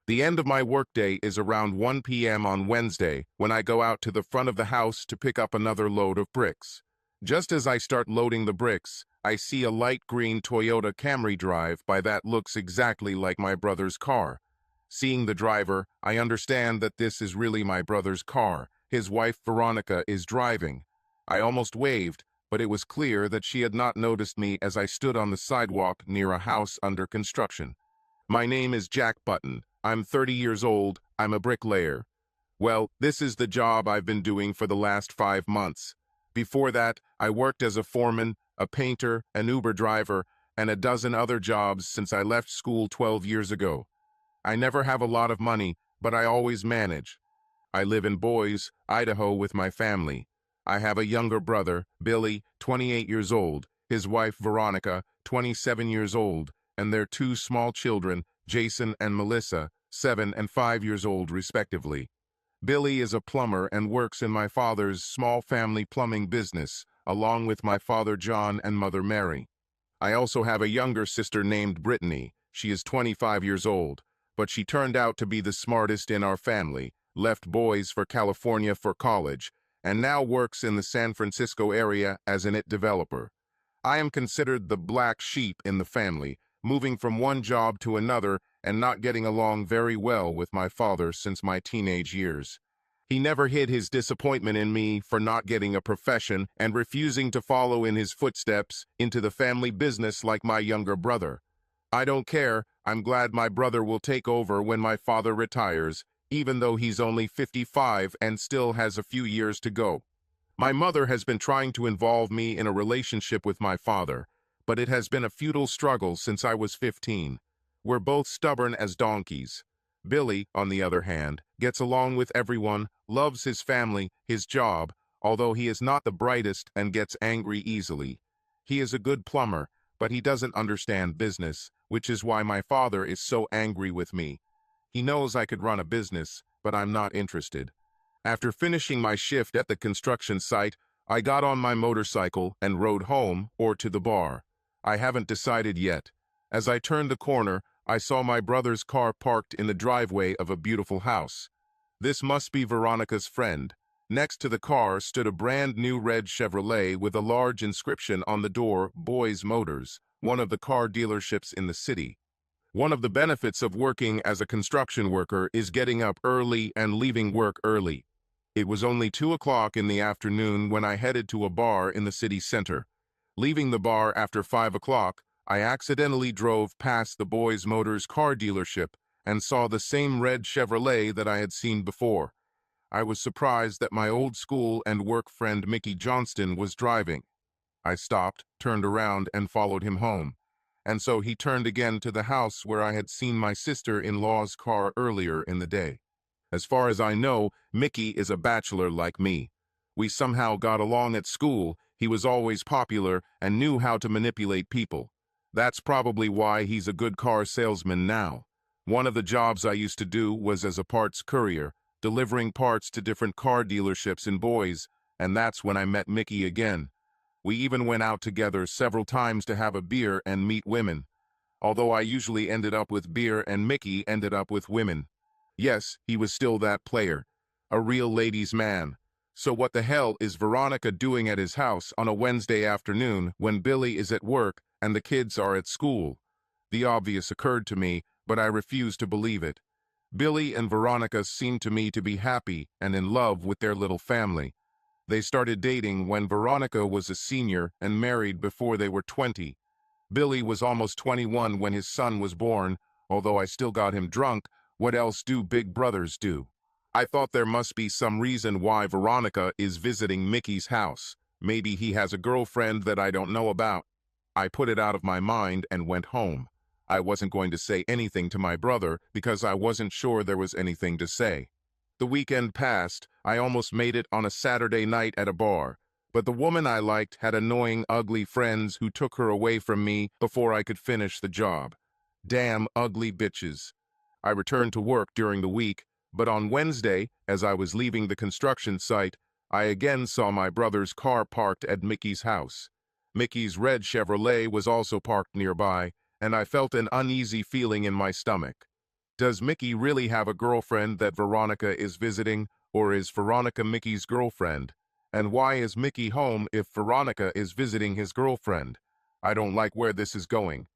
The end of my workday is around 1 p.m. on Wednesday when I go out to the front of the house to pick up another load of bricks. Just as I start loading the bricks, I see a light green Toyota Camry drive by that looks exactly like my brother's car. Seeing the driver, I understand that this is really my brother's car. His wife Veronica is driving. I almost waved, but it was clear that she had not noticed me as I stood on the sidewalk near a house under construction. My name is Jack Button. I'm 30 years old. I'm a bricklayer. Well, this is the job I've been doing for the last 5 months. Before that, I worked as a foreman, a painter, an Uber driver, and a dozen other jobs since I left school 12 years ago. I never have a lot of money, but I always manage. I live in Boise, Idaho with my family. I have a younger brother, Billy, 28 years old, his wife Veronica, 27 years old, and their 2 small children, Jason and Melissa, 7 and 5 years old respectively. Billy is a plumber and works in my father's small family plumbing business, along with my father John and mother Mary. I also have a younger sister named Brittany. She is 25 years old, but she turned out to be the smartest in our family, left Boise for California for college, and now works in the San Francisco area as an IT developer. I am considered the black sheep in the family, moving from one job to another and not getting along very well with my father since my teenage years. He never hid his disappointment in me for not getting a profession and refusing to follow in his footsteps into the family business like my younger brother. I don't care. I'm glad my brother will take over when my father retires, even though he's only 55 and still has a few years to go. My mother has been trying to involve me in a relationship with my father, but it has been a futile struggle since I was 15. We're both stubborn as donkeys. Billy, on the other hand, gets along with everyone, loves his family, his job, although he is not the brightest and gets angry easily. He is a good plumber, but he doesn't understand business, which is why my father is so angry with me. He knows I could run a business, but I'm not interested. After finishing my shift at the construction site, I got on my motorcycle and rode home or to the bar. I haven't decided yet. As I turned the corner, I saw my brother's car parked in the driveway of a beautiful house. This must be Veronica's friend. Next to the car stood a brand new red Chevrolet with a large inscription on the door, Boys Motors, one of the car dealerships in the city. One of the benefits of working as a construction worker is getting up early and leaving work early. It was only 2 o'clock in the afternoon when I headed to a bar in the city center. Leaving the bar after 5 o'clock, I accidentally drove past the Boys Motors car dealership and saw the same red Chevrolet that I had seen before. I was surprised that my old school and work friend Mickey Johnston was driving. I stopped, turned around, and followed him home. And so he turned again to the house where I had seen my sister-in-law's car earlier in the day. As far as I know, Mickey is a bachelor like me. We somehow got along at school. He was always popular and knew how to manipulate people. That's probably why he's a good car salesman now. One of the jobs I used to do was as a parts courier, delivering parts to different car dealerships in Boise, and that's when I met Mickey again. We even went out together several times to have a beer and meet women. Although I usually ended up with beer and Mickey ended up with women. Yes, he was still that player, a real ladies' man. So what the hell is Veronica doing at his house on a Wednesday afternoon when Billy is at work and the kids are at school? The obvious occurred to me, but I refused to believe it. Billy and Veronica seemed to me to be happy and in love with their little family. They started dating when Veronica was a senior and married before they were 20. Billy was almost 21 when his son was born. Although I still got him drunk, what else do big brothers do? I thought there must be some reason why Veronica is visiting Mickey's house. Maybe he has a girlfriend that I don't know about. I put it out of my mind and went home. I wasn't going to say anything to my brother because I wasn't sure there was anything to say. The weekend passed. I almost made it on a Saturday night at a bar, but the woman I liked had annoying, ugly friends who took her away from me before I could finish the job. Damn ugly bitches. I returned to work during the week, but on Wednesday, as I was leaving the construction site, I again saw my brother's car parked at Mickey's house. Mickey's red Chevrolet was also parked nearby, and I felt an uneasy feeling in my stomach. Does Mickey really have a girlfriend that Veronica is visiting, or is Veronica Mickey's girlfriend? And why is Mickey home if Veronica is visiting his girlfriend? I don't like where this is going.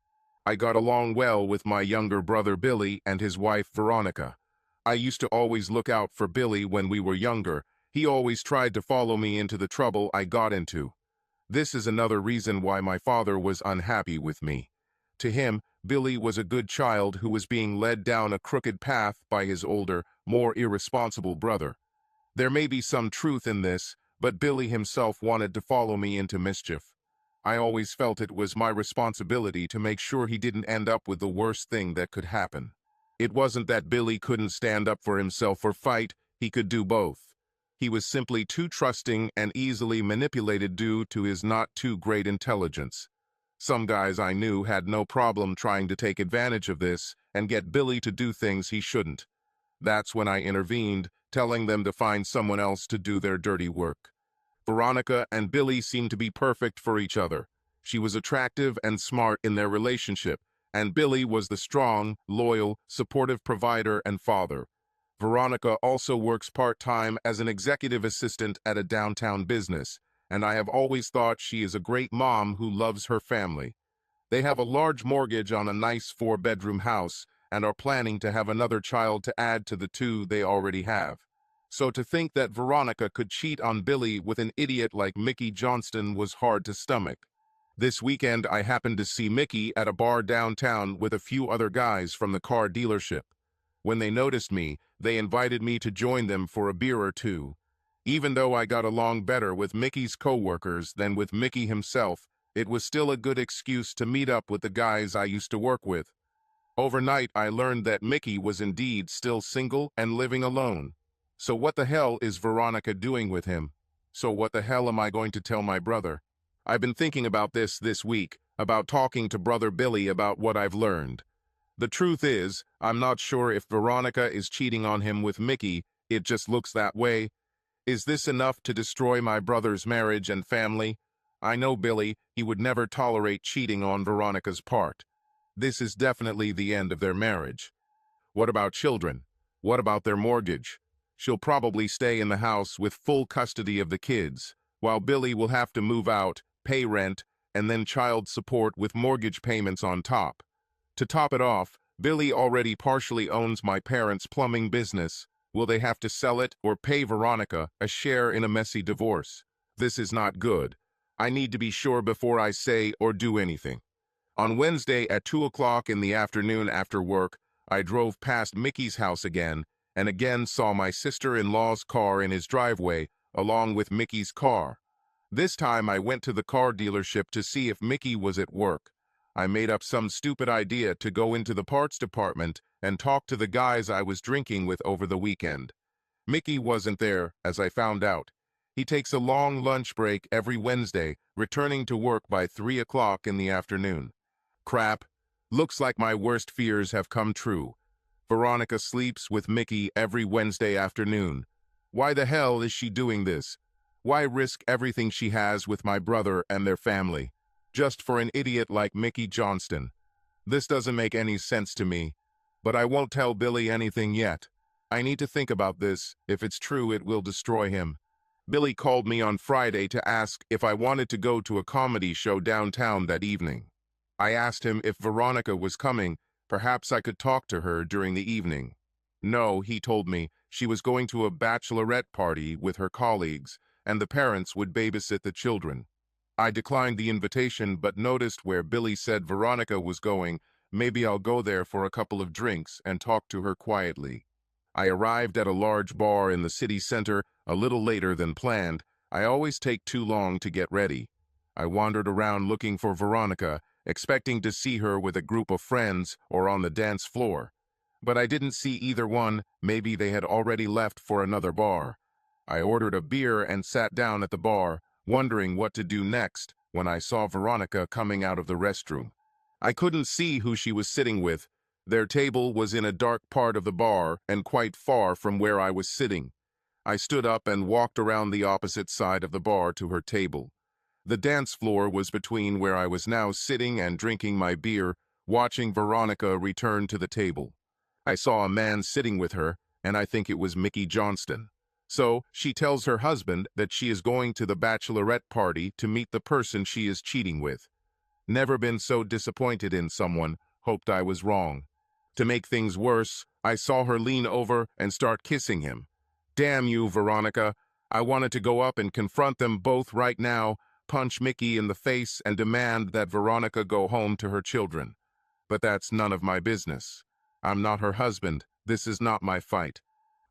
I got along well with my younger brother Billy and his wife Veronica. I used to always look out for Billy when we were younger. He always tried to follow me into the trouble I got into. This is another reason why my father was unhappy with me. To him, Billy was a good child who was being led down a crooked path by his older, more irresponsible brother. There may be some truth in this, but Billy himself wanted to follow me into mischief. I always felt it was my responsibility to make sure he didn't end up with the worst thing that could happen. It wasn't that Billy couldn't stand up for himself or fight, he could do both. He was simply too trusting and easily manipulated due to his not too great intelligence. Some guys I knew had no problem trying to take advantage of this and get Billy to do things he shouldn't. That's when I intervened, telling them to find someone else to do their dirty work. Veronica and Billy seemed to be perfect for each other. She was attractive and smart in their relationship, and Billy was the strong, loyal, supportive provider and father. Veronica also works part-time as an executive assistant at a downtown business, and I have always thought she is a great mom who loves her family. They have a large mortgage on a nice 4-bedroom house and are planning to have another child to add to the 2 they already have. So to think that Veronica could cheat on Billy with an idiot like Mickey Johnston was hard to stomach. This weekend I happened to see Mickey at a bar downtown with a few other guys from the car dealership. When they noticed me, they invited me to join them for a beer or two. Even though I got along better with Mickey's co-workers than with Mickey himself, it was still a good excuse to meet up with the guys I used to work with. Overnight, I learned that Mickey was indeed still single and living alone. So what the hell is Veronica doing with him? So what the hell am I going to tell my brother? I've been thinking about this week, about talking to brother Billy about what I've learned. The truth is, I'm not sure if Veronica is cheating on him with Mickey, it just looks that way. Is this enough to destroy my brother's marriage and family? I know Billy, he would never tolerate cheating on Veronica's part. This is definitely the end of their marriage. What about children? What about their mortgage? She'll probably stay in the house with full custody of the kids, while Billy will have to move out, pay rent, and then child support with mortgage payments on top. To top it off, Billy already partially owns my parents' plumbing business. Will they have to sell it or pay Veronica a share in a messy divorce? This is not good. I need to be sure before I say or do anything. On Wednesday at 2 o'clock in the afternoon after work, I drove past Mickey's house again, and again saw my sister-in-law's car in his driveway, along with Mickey's car. This time I went to the car dealership to see if Mickey was at work. I made up some stupid idea to go into the parts department and talk to the guys I was drinking with over the weekend. Mickey wasn't there, as I found out. He takes a long lunch break every Wednesday, returning to work by 3 o'clock in the afternoon. Crap. Looks like my worst fears have come true. Veronica sleeps with Mickey every Wednesday afternoon. Why the hell is she doing this? Why risk everything she has with my brother and their family, just for an idiot like Mickey Johnston? This doesn't make any sense to me, but I won't tell Billy anything yet. I need to think about this. If it's true, it will destroy him. Billy called me on Friday to ask if I wanted to go to a comedy show downtown that evening. I asked him if Veronica was coming. Perhaps I could talk to her during the evening. No, he told me she was going to a bachelorette party with her colleagues, and the parents would babysit the children. I declined the invitation but noticed where Billy said Veronica was going. Maybe I'll go there for a couple of drinks and talk to her quietly. I arrived at a large bar in the city center a little later than planned. I always take too long to get ready. I wandered around looking for Veronica, expecting to see her with a group of friends or on the dance floor. But I didn't see either one. Maybe they had already left for another bar. I ordered a beer and sat down at the bar, wondering what to do next when I saw Veronica coming out of the restroom. I couldn't see who she was sitting with. Their table was in a dark part of the bar and quite far from where I was sitting. I stood up and walked around the opposite side of the bar to her table. The dance floor was between where I was now sitting and drinking my beer, watching Veronica return to the table. I saw a man sitting with her, and I think it was Mickey Johnston. So, she tells her husband that she is going to the bachelorette party to meet the person she is cheating with. Never been so disappointed in someone, hoped I was wrong. To make things worse, I saw her lean over and start kissing him. Damn you, Veronica. I wanted to go up and confront them both right now, punch Mickey in the face and demand that Veronica go home to her children. But that's none of my business. I'm not her husband. This is not my fight.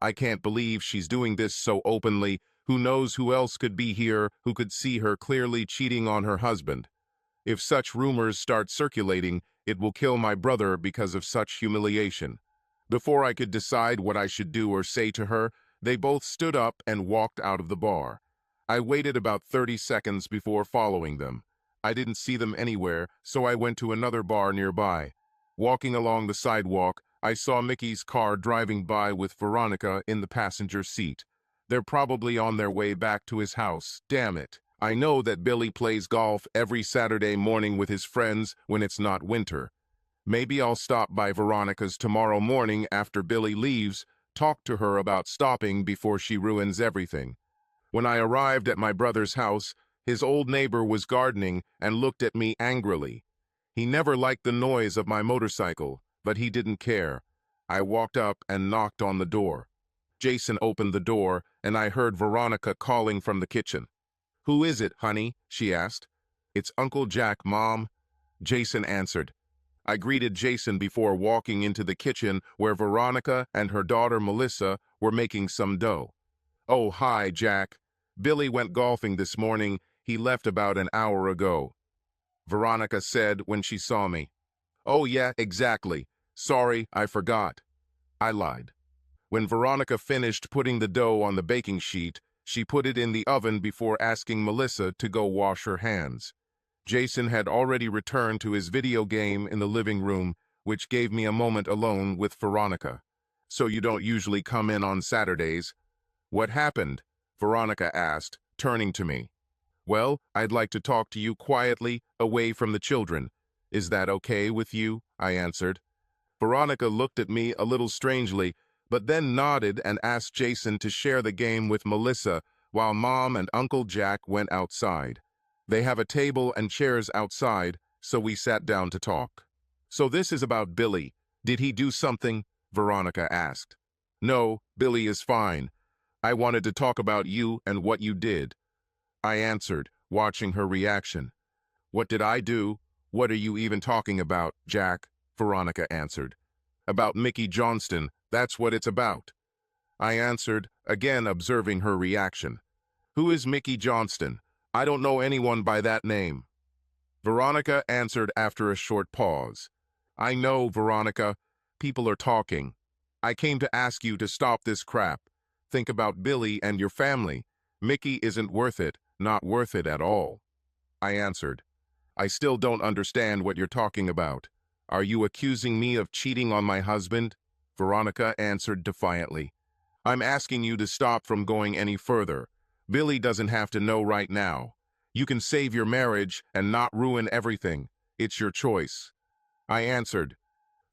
I can't believe she's doing this so openly. Who knows who else could be here who could see her clearly cheating on her husband. If such rumors start circulating, it will kill my brother because of such humiliation. Before I could decide what I should do or say to her, they both stood up and walked out of the bar. I waited about 30 seconds before following them. I didn't see them anywhere, so I went to another bar nearby. Walking along the sidewalk, I saw Mickey's car driving by with Veronica in the passenger seat. They're probably on their way back to his house. Damn it. I know that Billy plays golf every Saturday morning with his friends when it's not winter. Maybe I'll stop by Veronica's tomorrow morning after Billy leaves, talk to her about stopping before she ruins everything. When I arrived at my brother's house, his old neighbor was gardening and looked at me angrily. He never liked the noise of my motorcycle, but he didn't care. I walked up and knocked on the door. Jason opened the door, and I heard Veronica calling from the kitchen. "Who is it, honey?" she asked. "It's Uncle Jack, Mom," Jason answered. I greeted Jason before walking into the kitchen where Veronica and her daughter Melissa were making some dough. "Oh, hi, Jack. Billy went golfing this morning. He left about an hour ago," Veronica said when she saw me. "Oh, yeah, exactly. Sorry, I forgot." I lied. When Veronica finished putting the dough on the baking sheet, she put it in the oven before asking Melissa to go wash her hands. Jason had already returned to his video game in the living room, which gave me a moment alone with Veronica. "So you don't usually come in on Saturdays?" "What happened?" Veronica asked, turning to me. "Well, I'd like to talk to you quietly, away from the children. Is that okay with you?" I answered. Veronica looked at me a little strangely, but then nodded and asked Jason to share the game with Melissa while Mom and Uncle Jack went outside. They have a table and chairs outside, so we sat down to talk. "So this is about Billy. Did he do something?" Veronica asked. "No, Billy is fine. I wanted to talk about you and what you did," I answered, watching her reaction. "What did I do? What are you even talking about, Jack?" Veronica answered. "About Mickey Johnston, that's what it's about," I answered, again observing her reaction. "Who is Mickey Johnston? I don't know anyone by that name." Veronica answered after a short pause. "I know, Veronica. People are talking. I came to ask you to stop this crap. Think about Billy and your family. Mickey isn't worth it, not worth it at all," I answered. "I still don't understand what you're talking about. Are you accusing me of cheating on my husband?" Veronica answered defiantly. "I'm asking you to stop from going any further. Billy doesn't have to know right now. You can save your marriage and not ruin everything. It's your choice," I answered.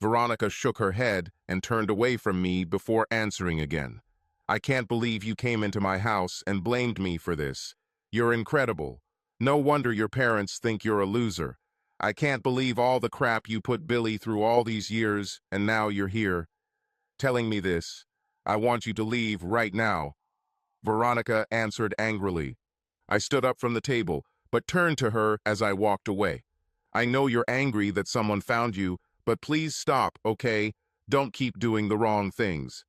Veronica shook her head and turned away from me before answering again. "I can't believe you came into my house and blamed me for this. You're incredible. No wonder your parents think you're a loser. I can't believe all the crap you put Billy through all these years, and now you're here telling me this. I want you to leave right now," Veronica answered angrily. I stood up from the table, but turned to her as I walked away. "I know you're angry that someone found you, but please stop, okay? Don't keep doing the wrong things,"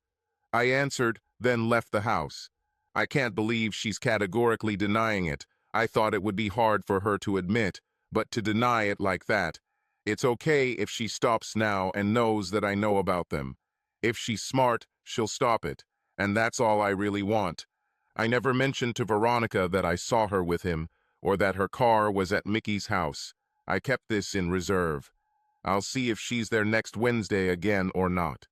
I answered, then left the house. I can't believe she's categorically denying it. I thought it would be hard for her to admit, but to deny it like that. It's okay if she stops now and knows that I know about them. If she's smart, she'll stop it, and that's all I really want. I never mentioned to Veronica that I saw her with him, or that her car was at Mickey's house. I kept this in reserve. I'll see if she's there next Wednesday again or not.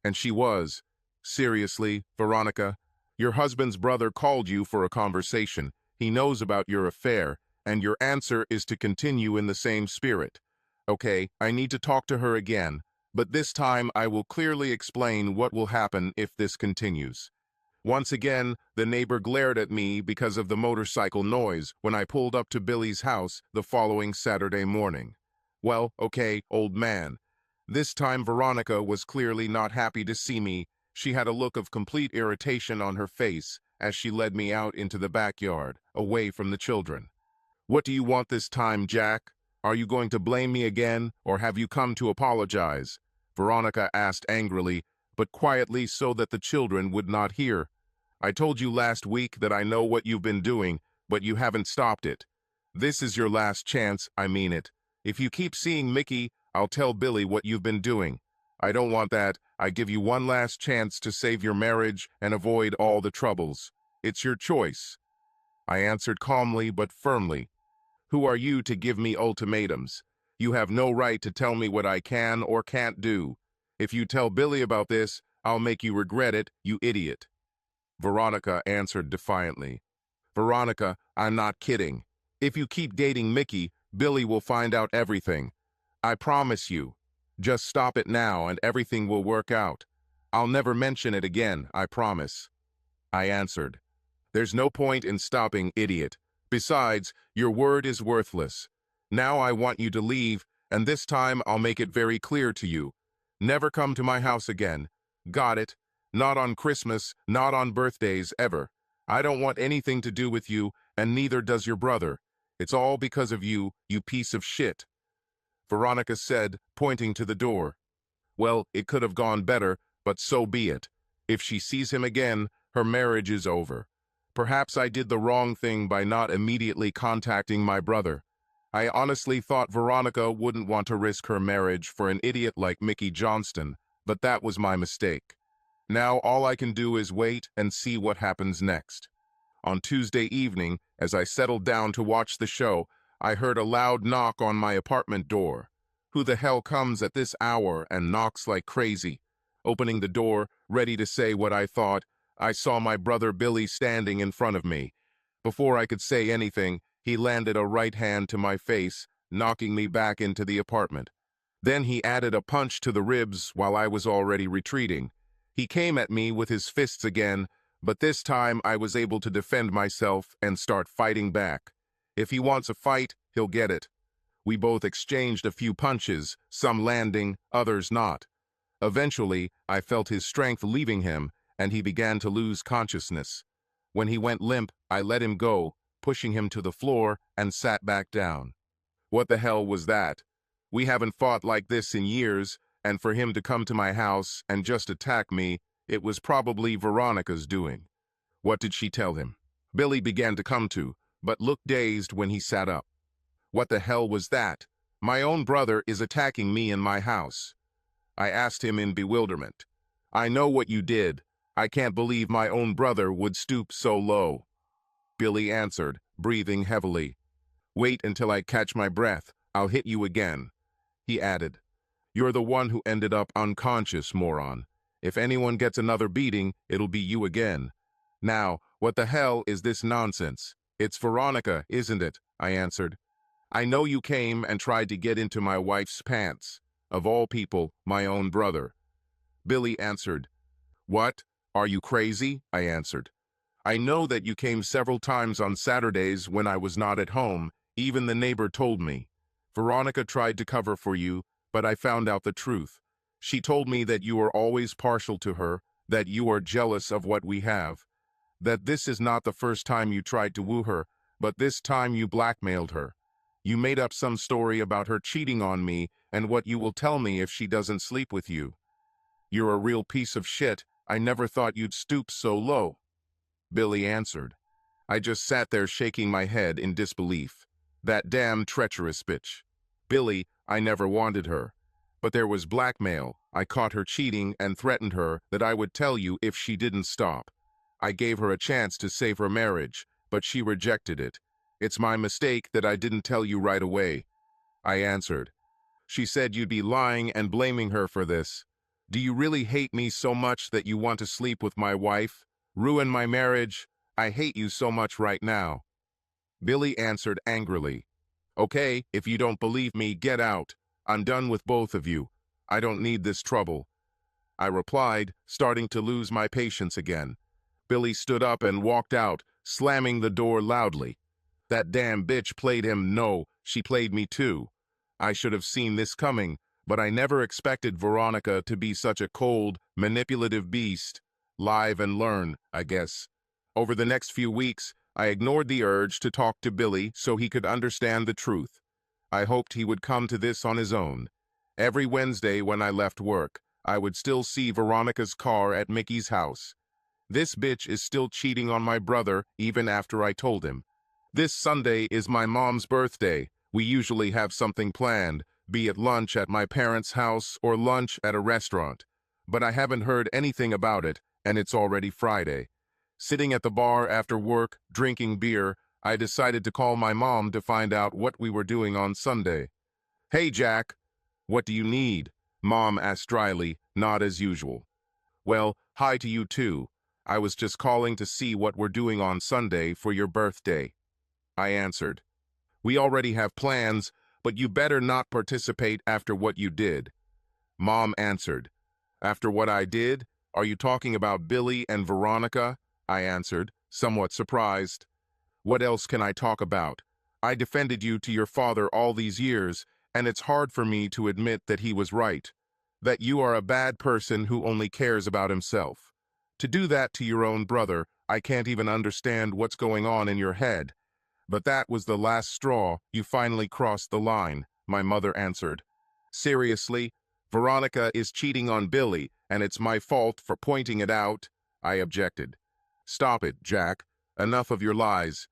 And she was. Seriously, Veronica, your husband's brother called you for a conversation. He knows about your affair, and your answer is to continue in the same spirit. Okay, I need to talk to her again, But this time I will clearly explain what will happen if this continues. Once again, the neighbor glared at me because of the motorcycle noise when I pulled up to Billy's house the following Saturday morning. Well, okay, old man. This time Veronica was clearly not happy to see me. She had a look of complete irritation on her face as she led me out into the backyard, away from the children. What do you want this time, Jack? Are you going to blame me again, or have you come to apologize? Veronica asked angrily, but quietly so that the children would not hear. I told you last week that I know what you've been doing, but you haven't stopped it. This is your last chance, I mean it. If you keep seeing Mickey, I'll tell Billy what you've been doing. I don't want that. I give you one last chance to save your marriage and avoid all the troubles. It's your choice. I answered calmly but firmly. Who are you to give me ultimatums? You have no right to tell me what I can or can't do. If you tell Billy about this, I'll make you regret it, you idiot. Veronica answered defiantly. Veronica, I'm not kidding. If you keep dating Mickey, Billy will find out everything. I promise you. Just stop it now and everything will work out. I'll never mention it again, I promise. I answered. There's no point in stopping, idiot. Besides, your word is worthless. Now I want you to leave, and this time I'll make it very clear to you. Never come to my house again. Got it? Not on Christmas, not on birthdays, ever. I don't want anything to do with you, and neither does your brother. It's all because of you, you piece of shit. Veronica said, pointing to the door. Well, it could have gone better, but so be it. If she sees him again, her marriage is over. Perhaps I did the wrong thing by not immediately contacting my brother. I honestly thought Veronica wouldn't want to risk her marriage for an idiot like Mickey Johnston, but that was my mistake. Now all I can do is wait and see what happens next. On Tuesday evening, as I settled down to watch the show, I heard a loud knock on my apartment door. Who the hell comes at this hour and knocks like crazy? Opening the door, ready to say what I thought, I saw my brother Billy standing in front of me. Before I could say anything, he landed a right hand to my face, knocking me back into the apartment. Then he added a punch to the ribs while I was already retreating. He came at me with his fists again, but this time I was able to defend myself and start fighting back. If he wants a fight, he'll get it. We both exchanged a few punches, some landing, others not. Eventually, I felt his strength leaving him, and he began to lose consciousness. When he went limp, I let him go, pushing him to the floor, and sat back down. What the hell was that? We haven't fought like this in years, and for him to come to my house and just attack me, it was probably Veronica's doing. What did she tell him? Billy began to come to, but looked dazed when he sat up. What the hell was that? My own brother is attacking me in my house. I asked him in bewilderment. I know what you did. I can't believe my own brother would stoop so low. Billy answered, breathing heavily. Wait until I catch my breath. I'll hit you again. He added, You're the one who ended up unconscious, moron. If anyone gets another beating, it'll be you again. Now, what the hell is this nonsense? It's Veronica, isn't it? I answered. I know you came and tried to get into my wife's pants. Of all people, my own brother. Billy answered. What? Are you crazy? I answered. I know that you came several times on Saturdays when I was not at home. Even the neighbor told me. Veronica tried to cover for you, but I found out the truth. She told me that you are always partial to her, that you are jealous of what we have, that this is not the first time you tried to woo her, but this time you blackmailed her. You made up some story about her cheating on me and what you will tell me if she doesn't sleep with you. You're a real piece of shit. I never thought you'd stoop so low. Billy answered. I just sat there shaking my head in disbelief. That damn treacherous bitch. Billy, I never wanted her. But there was blackmail. I caught her cheating and threatened her that I would tell you if she didn't stop. I gave her a chance to save her marriage, but she rejected it. It's my mistake that I didn't tell you right away. I answered. She said you'd be lying and blaming her for this. Do you really hate me so much that you want to sleep with my wife? Ruin my marriage? I hate you so much right now. Billy answered angrily. Okay, if you don't believe me, get out. I'm done with both of you. I don't need this trouble, I replied, starting to lose my patience again. Billy stood up and walked out, slamming the door loudly. That damn bitch played him. No, she played me too. I should have seen this coming, but I never expected Veronica to be such a cold, manipulative beast. Live and learn, I guess. Over the next few weeks, I ignored the urge to talk to Billy so he could understand the truth. I hoped he would come to this on his own. Every Wednesday when I left work, I would still see Veronica's car at Mickey's house. This bitch is still cheating on my brother even after I told him. This Sunday is my mom's birthday. We usually have something planned, be it lunch at my parents' house or lunch at a restaurant. But I haven't heard anything about it, and it's already Friday. Sitting at the bar after work, drinking beer, I decided to call my mom to find out what we were doing on Sunday. "Hey, Jack, what do you need?" Mom asked dryly, not as usual. "Well, hi to you too. I was just calling to see what we're doing on Sunday for your birthday," I answered. "We already have plans, but you better not participate after what you did," Mom answered. "After what I did? Are you talking about Billy and Veronica?" I answered, somewhat surprised. "What else can I talk about? I defended you to your father all these years, and it's hard for me to admit that he was right, that you are a bad person who only cares about himself. To do that to your own brother, I can't even understand what's going on in your head. But that was the last straw. You finally crossed the line," my mother answered. "Seriously? Veronica is cheating on Billy, and it's my fault for pointing it out," I objected. "Stop it, Jack. Enough of your lies.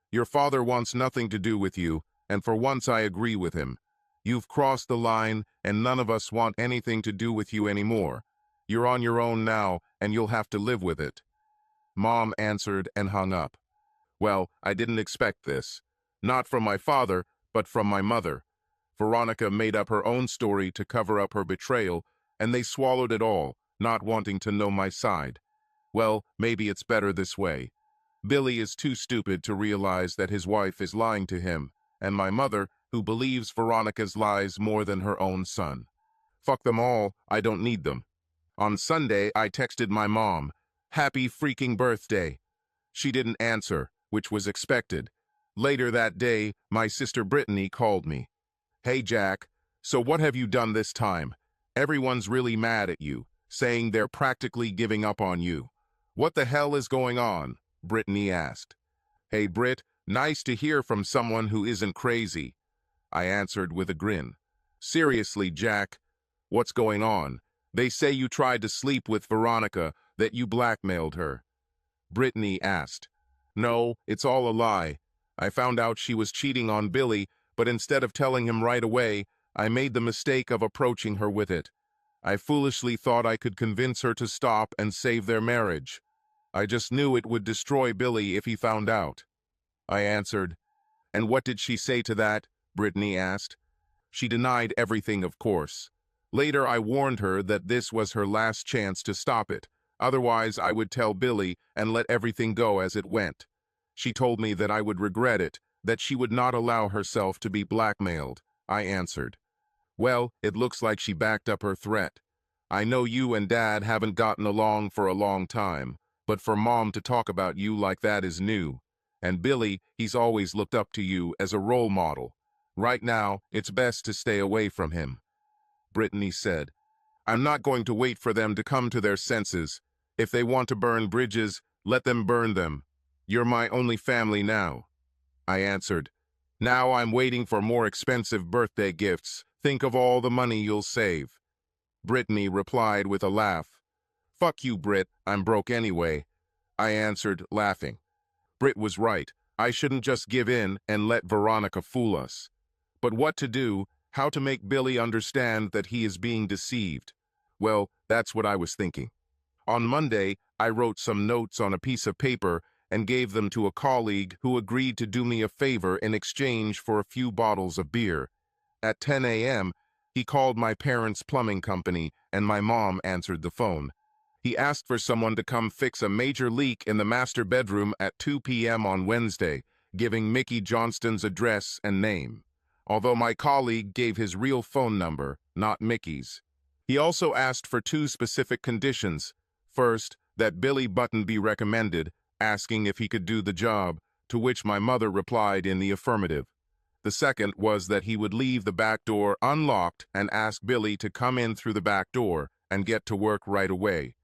Your father wants nothing to do with you, and for once I agree with him. You've crossed the line, and none of us want anything to do with you anymore. You're on your own now, and you'll have to live with it," Mom answered and hung up. Well, I didn't expect this. Not from my father, but from my mother. Veronica made up her own story to cover up her betrayal, and they swallowed it all, not wanting to know my side. Well, maybe it's better this way. Billy is too stupid to realize that his wife is lying to him, and my mother, who believes Veronica's lies more than her own son. Fuck them all, I don't need them. On Sunday, I texted my mom, "Happy freaking birthday." She didn't answer, which was expected. Later that day, my sister Brittany called me. "Hey, Jack, so what have you done this time? Everyone's really mad at you, saying they're practically giving up on you. What the hell is going on?" Brittany asked. "Hey, Britt, nice to hear from someone who isn't crazy," I answered with a grin. "Seriously, Jack, what's going on? They say you tried to sleep with Veronica, that you blackmailed her," Brittany asked. "No, it's all a lie. I found out she was cheating on Billy, but instead of telling him right away, I made the mistake of approaching her with it. I foolishly thought I could convince her to stop and save their marriage. I just knew it would destroy Billy if he found out," I answered. "And what did she say to that?" Brittany asked. "She denied everything, of course. Later, I warned her that this was her last chance to stop it. Otherwise, I would tell Billy and let everything go as it went. She told me that I would regret it, that she would not allow herself to be blackmailed," I answered. "Well, it looks like she backed up her threat. I know you and Dad haven't gotten along for a long time, but for Mom to talk about you like that is new. And Billy, he's always looked up to you as a role model. Right now, it's best to stay away from him," Brittany said. "I'm not going to wait for them to come to their senses. If they want to burn bridges, let them burn them. You're my only family now," I answered. "Now I'm waiting for more expensive birthday gifts. Think of all the money you'll save," Brittany replied with a laugh. "Fuck you, Britt, I'm broke anyway," I answered, laughing. Britt was right. I shouldn't just give in and let Veronica fool us. But what to do, how to make Billy understand that he is being deceived? Well, that's what I was thinking. On Monday, I wrote some notes on a piece of paper and gave them to a colleague who agreed to do me a favor in exchange for a few bottles of beer. At 10 a.m., he called my parents' plumbing company, and my mom answered the phone. He asked for someone to come fix a major leak in the master bedroom at 2 p.m. on Wednesday, giving Mickey Johnston's address and name, although my colleague gave his real phone number, not Mickey's. He also asked for two specific conditions. First, that Billy Button be recommended, asking if he could do the job, to which my mother replied in the affirmative. The second was that he would leave the back door unlocked and ask Billy to come in through the back door and get to work right away.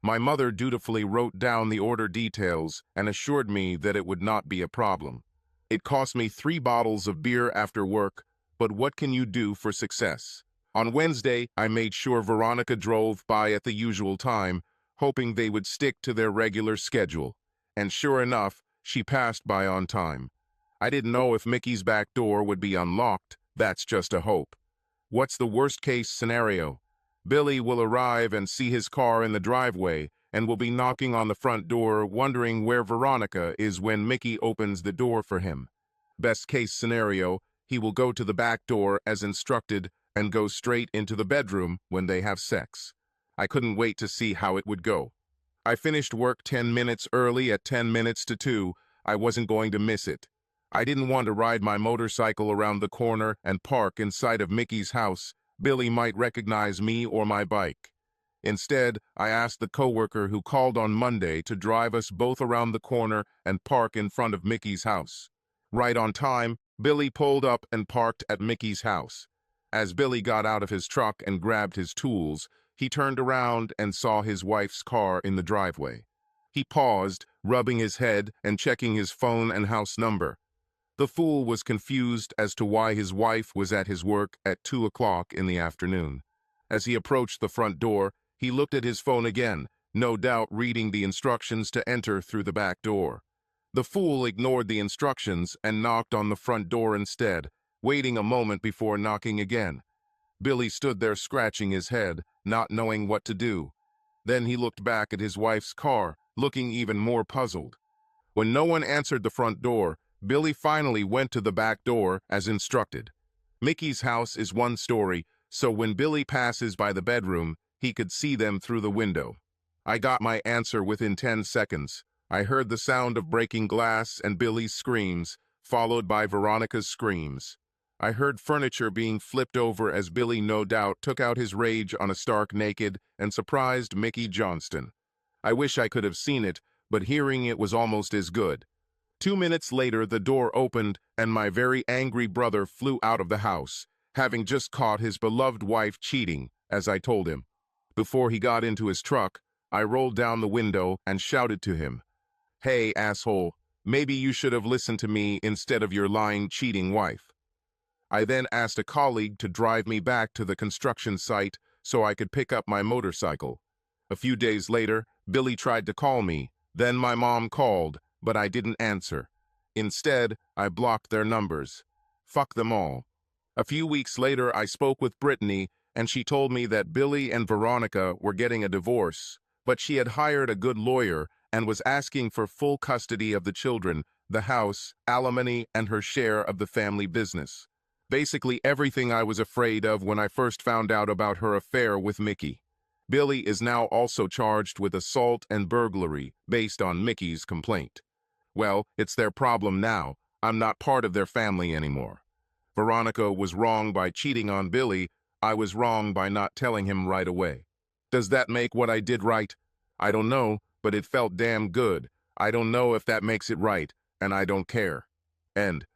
My mother dutifully wrote down the order details and assured me that it would not be a problem. It cost me 3 bottles of beer after work, but what can you do for success? On Wednesday, I made sure Veronica drove by at the usual time, hoping they would stick to their regular schedule. And sure enough, she passed by on time. I didn't know if Mickey's back door would be unlocked. That's just a hope. What's the worst-case scenario? Billy will arrive and see his car in the driveway and will be knocking on the front door wondering where Veronica is when Mickey opens the door for him. Best-case scenario, he will go to the back door as instructed and go straight into the bedroom when they have sex. I couldn't wait to see how it would go. I finished work 10 minutes early at 10 minutes to 2. I wasn't going to miss it. I didn't want to ride my motorcycle around the corner and park inside of Mickey's house. Billy might recognize me or my bike. Instead, I asked the coworker who called on Monday to drive us both around the corner and park in front of Mickey's house. Right on time, Billy pulled up and parked at Mickey's house. As Billy got out of his truck and grabbed his tools, he turned around and saw his wife's car in the driveway. He paused, rubbing his head and checking his phone and house number. The fool was confused as to why his wife was at his work at 2 o'clock in the afternoon. As he approached the front door, he looked at his phone again, no doubt reading the instructions to enter through the back door. The fool ignored the instructions and knocked on the front door instead, waiting a moment before knocking again. Billy stood there scratching his head, not knowing what to do. Then he looked back at his wife's car, looking even more puzzled. When no one answered the front door, Billy finally went to the back door as instructed. Mickey's house is 1 story, so when Billy passes by the bedroom, he could see them through the window. I got my answer within 10 seconds. I heard the sound of breaking glass and Billy's screams, followed by Veronica's screams. I heard furniture being flipped over as Billy no doubt took out his rage on a stark naked and surprised Mickey Johnston. I wish I could have seen it, but hearing it was almost as good. 2 minutes later, the door opened and my very angry brother flew out of the house, having just caught his beloved wife cheating, as I told him. Before he got into his truck, I rolled down the window and shouted to him, "Hey, asshole, maybe you should have listened to me instead of your lying, cheating wife." I then asked a colleague to drive me back to the construction site so I could pick up my motorcycle. A few days later, Billy tried to call me. Then my mom called, but I didn't answer. Instead, I blocked their numbers. Fuck them all. A few weeks later, I spoke with Brittany, and she told me that Billy and Veronica were getting a divorce, but she had hired a good lawyer and was asking for full custody of the children, the house, alimony, and her share of the family business. Basically everything I was afraid of when I first found out about her affair with Mickey. Billy is now also charged with assault and burglary based on Mickey's complaint. Well, it's their problem now. I'm not part of their family anymore. Veronica was wrong by cheating on Billy. I was wrong by not telling him right away. Does that make what I did right? I don't know, but it felt damn good. I don't know if that makes it right, and I don't care. End.